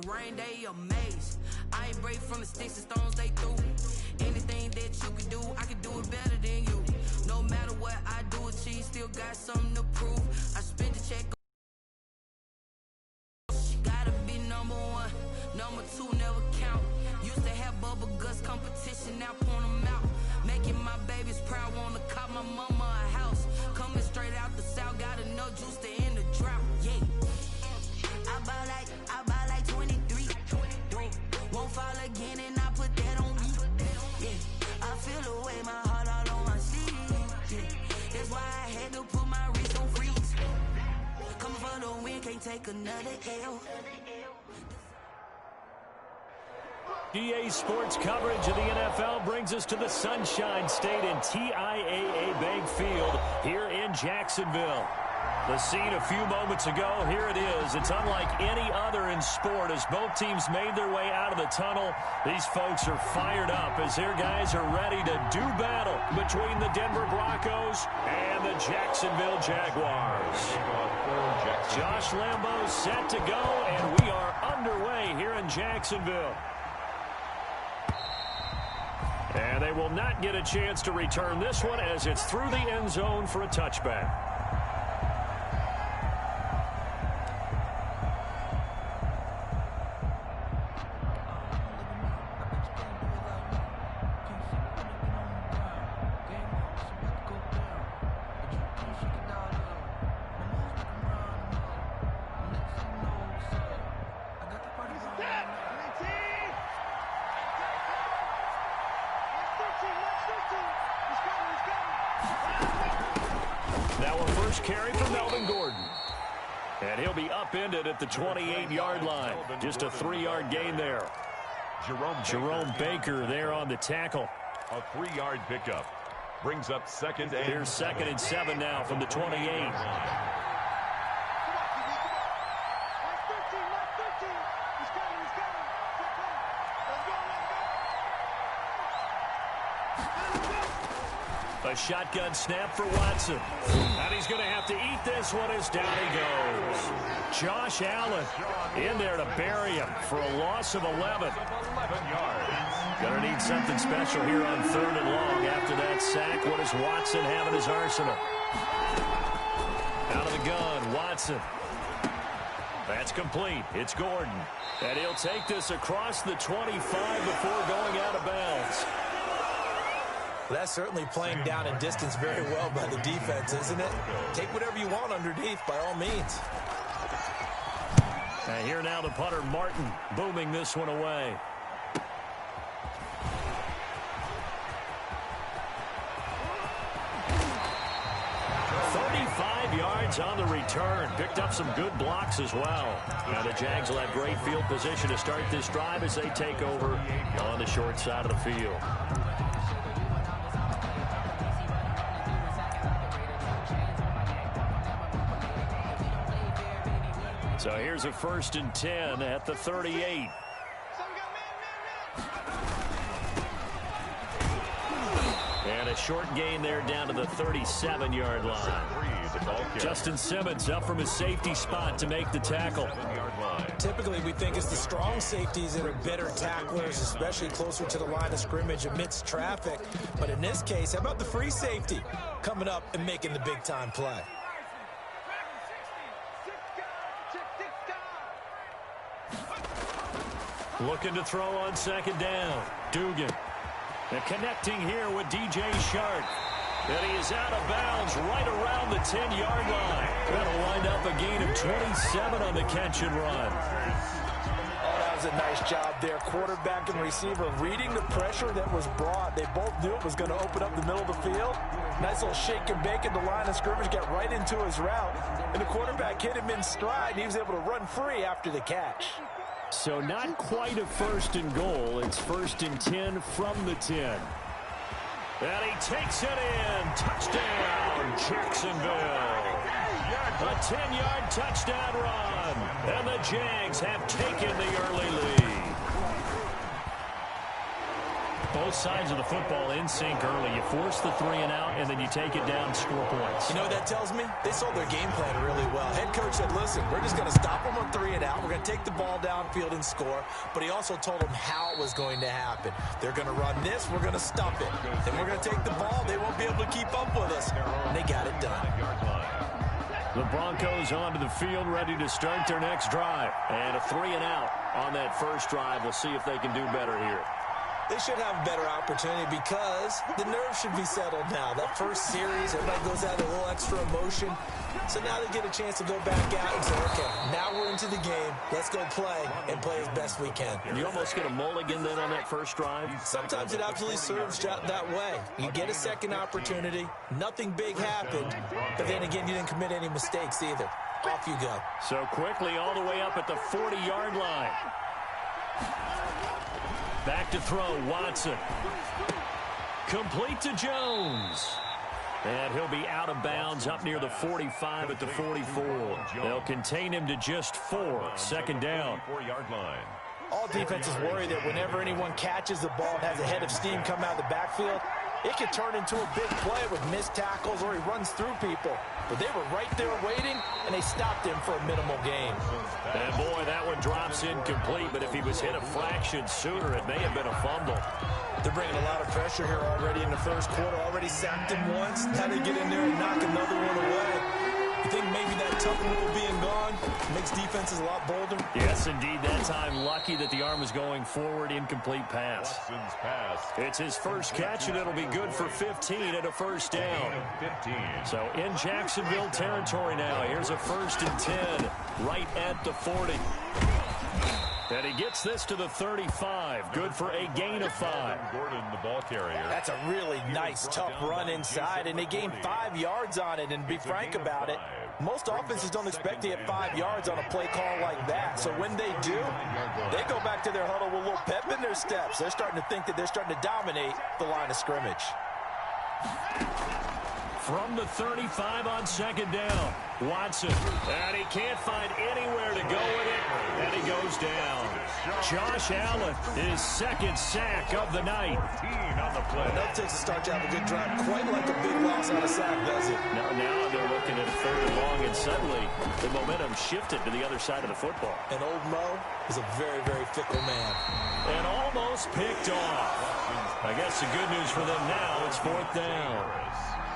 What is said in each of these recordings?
rain, they amazed. I ain't break from the sticks and stones they threw. Anything that you can do, I can do it better than you. No matter what I do, achieve, still got something to prove. I spent the check. Gotta be number one, number two never count. Used to have bubble guts competition, now point them out. Making my babies proud, wanna cop my mama a house. Coming straight out the south, got enough juice to end the drought. Yeah, I buy like 23. Won't fall again, and I put that on me. Yeah, I feel the way, my heart all on my sleeve. Yeah, that's why I had to put my wrist on freeze. Coming for the win, can't take another L. EA Sports coverage of the NFL brings us to the Sunshine State in TIAA Bank Field here in Jacksonville. The scene a few moments ago, here it is. It's unlike any other in sport as both teams made their way out of the tunnel. These folks are fired up as their guys are ready to do battle between the Denver Broncos and the Jacksonville Jaguars. Josh Lambo set to go, and we are underway here in Jacksonville. And they will not get a chance to return this one as it's through the end zone for a touchback. Carry from Melvin Gordon. And he'll be upended at the 28-yard line. Just a 3-yard gain there. Jerome Baker there on the tackle. A 3-yard pickup. Brings up second and... Here's 2nd and 7 now from the 28. A shotgun snap for Watson. And he's going to have to eat this one as down he goes. Josh Allen in there to bury him for a loss of 11. Going to need something special here on 3rd and long after that sack. What does Watson have in his arsenal? Out of the gun, Watson. That's complete. It's Gordon. And he'll take this across the 25 before going out of bounds. Well, that's certainly playing down and distance very well by the defense, isn't it? Take whatever you want underneath, by all means. And here now the punter, Martin, booming this one away. Yards on the return. Picked up some good blocks as well. Now the Jags will have great field position to start this drive as they take over on the short side of the field. So here's a 1st and 10 at the 38. And a short gain there down to the 37-yard line. Justin Simmons up from his safety spot to make the tackle. Typically, we think it's the strong safeties that are better tacklers, especially closer to the line of scrimmage amidst traffic. But in this case, how about the free safety coming up and making the big-time play? Looking to throw on 2nd down. Dugan. And connecting here with DJ Shark. And he is out of bounds right around the 10-yard line. That'll wind up a gain of 27 on the catch and run. Oh, that was a nice job there. Quarterback and receiver reading the pressure that was brought. They both knew it was going to open up the middle of the field. Nice little shake and bake at the line of scrimmage, got right into his route. And the quarterback hit him in stride, and he was able to run free after the catch. So not quite a 1st and goal. It's 1st and 10 from the 10. And he takes it in. Touchdown, Jacksonville. A 10-yard touchdown run. And the Jags have taken the early lead. both sides of the football in sync early. You force the 3 and out, and then you take it down, score points. You know what that tells me? They sold their game plan really well. Head coach said, listen, we're just going to stop them on 3 and out. We're going to take the ball downfield and score. But he also told them how it was going to happen. They're going to run this. We're going to stop it. Then we're going to take the ball. They won't be able to keep up with us. And they got it done. The Broncos onto the field, ready to start their next drive. And a 3 and out on that first drive. We'll see if they can do better here. They should have a better opportunity because the nerves should be settled now. That first series, everybody goes out with a little extra emotion. So now they get a chance to go back out and say, okay, now we're into the game. Let's go play and play as best we can. You almost get a mulligan then on that first drive? Sometimes it absolutely serves that way. You get a second opportunity. Nothing big happened. But then again, you didn't commit any mistakes either. Off you go. So quickly all the way up at the 40-yard line. Back to throw, Watson. Complete to Jones. And he'll be out of bounds up near the 45 at the 44. They'll contain him to just 4. Second down. 4-yard line. All defenses worry that whenever anyone catches the ball and has a head of steam come out of the backfield, it could turn into a big play with missed tackles or he runs through people. But they were right there waiting, and they stopped him for a minimal gain. And boy, that one drops incomplete, but if he was hit a fraction sooner, it may have been a fumble. They're bringing a lot of pressure here already in the first quarter. Already sacked him once. Now they get in there and knock another one away. You think maybe that tuck rule being gone makes defenses a lot bolder? Yes, indeed. That time, lucky that the arm was going forward. Incomplete pass. Watson's pass. It's his first catch, and it'll be good for 15 and a first down. 15. So in Jacksonville territory now. Here's a 1st and 10 right at the 40. And he gets this to the 35. Good for a gain of 5. Gordon, the ball carrier. That's a really nice, tough run inside, and they gained 5 yards on it. And to be frank about it, most offenses don't expect to get 5 yards on a play call like that. So when they do, they go back to their huddle with a little pep in their steps. They're starting to think that they're starting to dominate the line of scrimmage. From the 35 on second down, Watson. And he can't find anywhere to go with it, and he goes down. Josh Allen, his second sack of the night. On the play. That takes a start to have a good drive. Quite like a big loss on a sack, does it? Now they're looking at a 3rd and long, and suddenly the momentum shifted to the other side of the football. And old Mo is a very, very fickle man. And almost picked off. I guess the good news for them now, it's 4th down.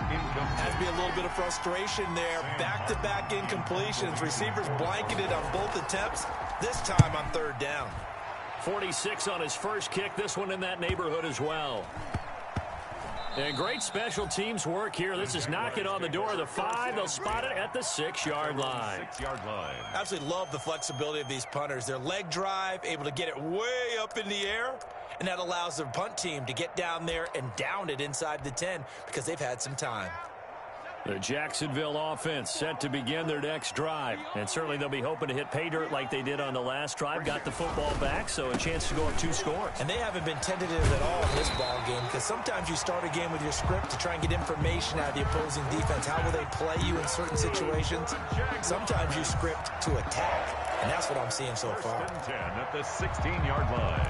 Has to be a little bit of frustration there. Back-to-back incompletions. Receivers blanketed on both attempts, this time on 3rd down. 46 on his first kick, this one in that neighborhood as well. And great special teams work here. This is knocking on the door of the 5. They'll spot it at the 6-yard line. 6-yard line. Absolutely love the flexibility of these punters. Their leg drive, able to get it way up in the air, and that allows their punt team to get down there and down it inside the 10 because they've had some time. The Jacksonville offense set to begin their next drive. And certainly they'll be hoping to hit pay dirt like they did on the last drive. Got the football back, so a chance to go up 2 scores. And they haven't been tentative at all in this ball game because sometimes you start a game with your script to try and get information out of the opposing defense. How will they play you in certain situations? Sometimes you script to attack, and that's what I'm seeing so far. 10 at the 16-yard line.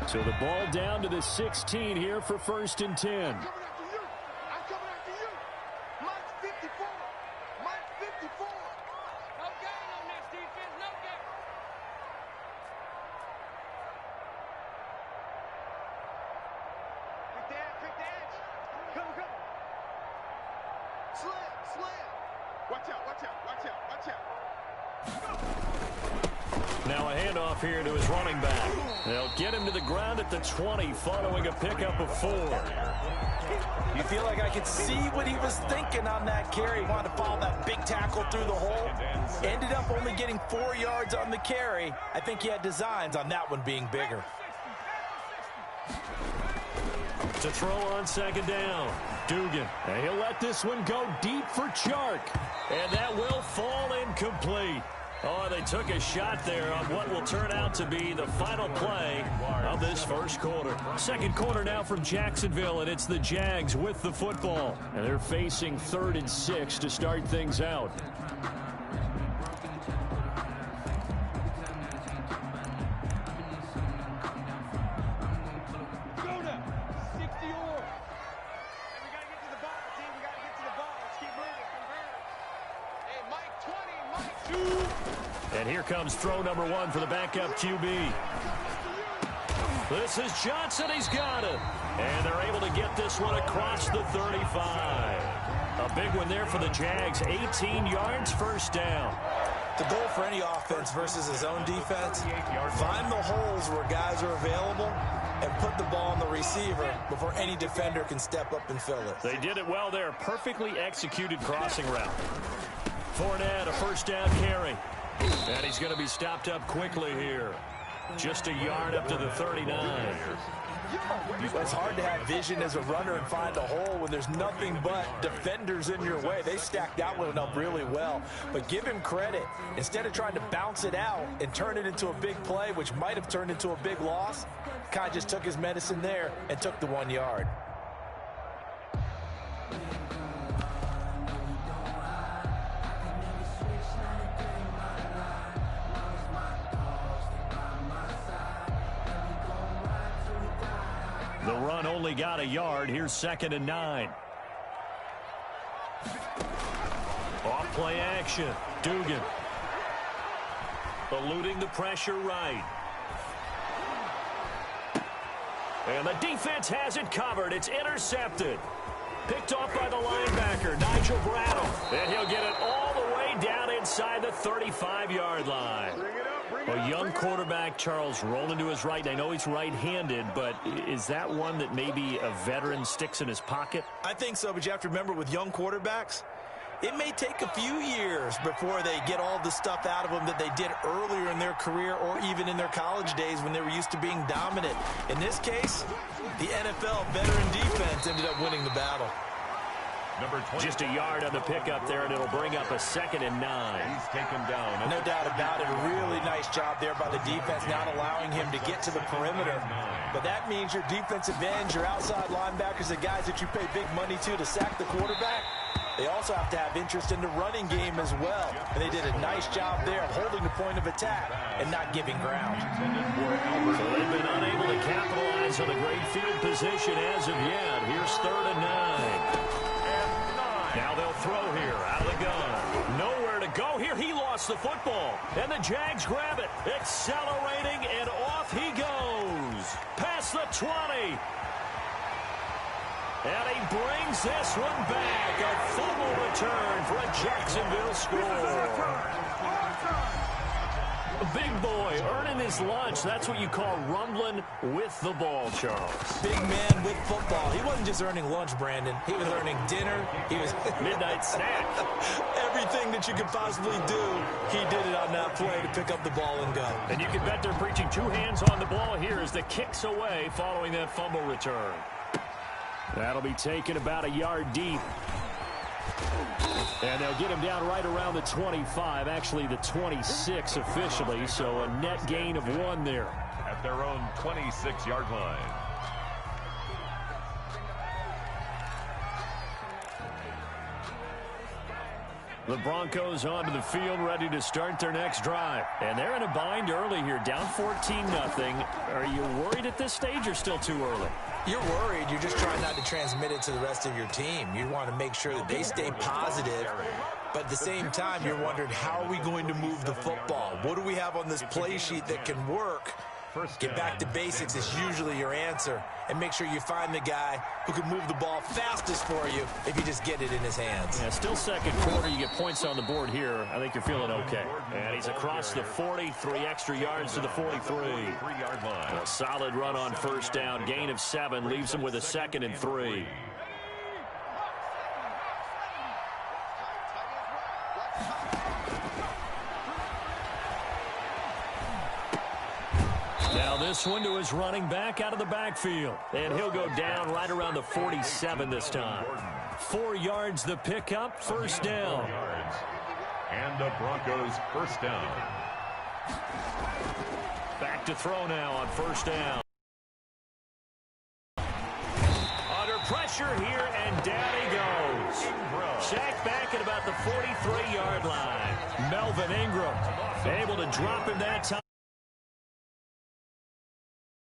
So the ball down to the 16 here for 1st and 10. I'm coming after you. Mike's 54. Mike's 54. No gain on this defense. No gain. Pick the edge. Come. Slam. Watch out. Now a handoff here to his running back. They'll get him to the ground at the 20 following a pickup of 4. You feel like I could see what he was thinking on that carry. He wanted to follow that big tackle through the hole. Ended up only getting 4 yards on the carry. I think he had designs on that one being bigger. To throw on second down, Dugan. And he'll let this one go deep for Chark. And that will fall incomplete. Oh, they took a shot there on what will turn out to be the final play of this first quarter. Second quarter now from Jacksonville, and it's the Jags with the football. And they're facing 3rd and 6 to start things out. And here comes throw number 1 for the backup QB. This is Johnson. He's got it. And they're able to get this one across the 35. A big one there for the Jags. 18 yards, first down. The goal for any offense versus his own defense, find the holes where guys are available and put the ball on the receiver before any defender can step up and fill it. They did it well there. Perfectly executed crossing route. Fournette, a first down carry. And he's going to be stopped up quickly here. Just a yard up to the 39. It's hard to have vision as a runner and find a hole when there's nothing but defenders in your way. They stacked that one up really well. But give him credit. Instead of trying to bounce it out and turn it into a big play, which might have turned into a big loss, Kai just took his medicine there and took the 1 yard. The run only got a yard. Here's 2nd and 9. Off play action. Dugan. Eluding the pressure right. And the defense has it covered. It's intercepted. Picked off by the linebacker, Nigel Brattle. And he'll get it all the way down inside the 35-yard line. A young quarterback, Charles, rolling to his right. I know he's right-handed, but is that one that maybe a veteran sticks in his pocket? I think so, but you have to remember with young quarterbacks, it may take a few years before they get all the stuff out of them that they did earlier in their career or even in their college days when they were used to being dominant. In this case, the NFL veteran defense ended up winning the battle. Just a yard on the pickup there, and it'll bring up a 2nd and 9. He's taken down. No doubt about it. A really nice job there by the defense, not allowing him to get to the perimeter. But that means your defensive ends, your outside linebackers, the guys that you pay big money to sack the quarterback, they also have to have interest in the running game as well. And they did a nice job there of holding the point of attack and not giving ground. So they've been unable to capitalize on a great field position as of yet. Here's 3rd and 9. Now they'll throw here out of the gun. Nowhere to go here. He lost the football. And the Jags grab it. Accelerating, and off he goes. Past the 20. And he brings this one back. A fumble return for a Jacksonville score. A big boy earning his lunch. That's what you call rumbling with the ball, Charles. Big man with football. He wasn't just earning lunch, Brandon. He was earning dinner. He was midnight snack. Everything that you could possibly do, he did it on that play to pick up the ball and go. And you can bet they're preaching 2 hands on the ball here as the kick's away following that fumble return. That'll be taken about a yard deep. And they'll get him down right around the 25, actually the 26 officially, so a net gain of 1 there. At their own 26-yard line. The Broncos onto the field, ready to start their next drive. And they're in a bind early here, down 14-0. Are you worried at this stage or still too early? You're worried. You're just trying not to transmit it to the rest of your team. You want to make sure that they stay positive. But at the same time, you're wondering, how are we going to move the football? What do we have on this play sheet that can work? Get back to basics is usually your answer. And make sure you find the guy who can move the ball fastest for you if you just get it in his hands. Yeah, still second quarter. You get points on the board here. I think you're feeling okay. And he's across the 40, 3 extra yards to the 43. A solid run on first down. Gain of 7 leaves him with a 2nd and 3. Now this one to his running back out of the backfield. And he'll go down right around the 47 this time. 4 yards the pickup, first down. And the Broncos first down. Back to throw now on first down. Under pressure here, and down he goes. Sacked back at about the 43-yard line. Melvin Ingram able to drop him that time.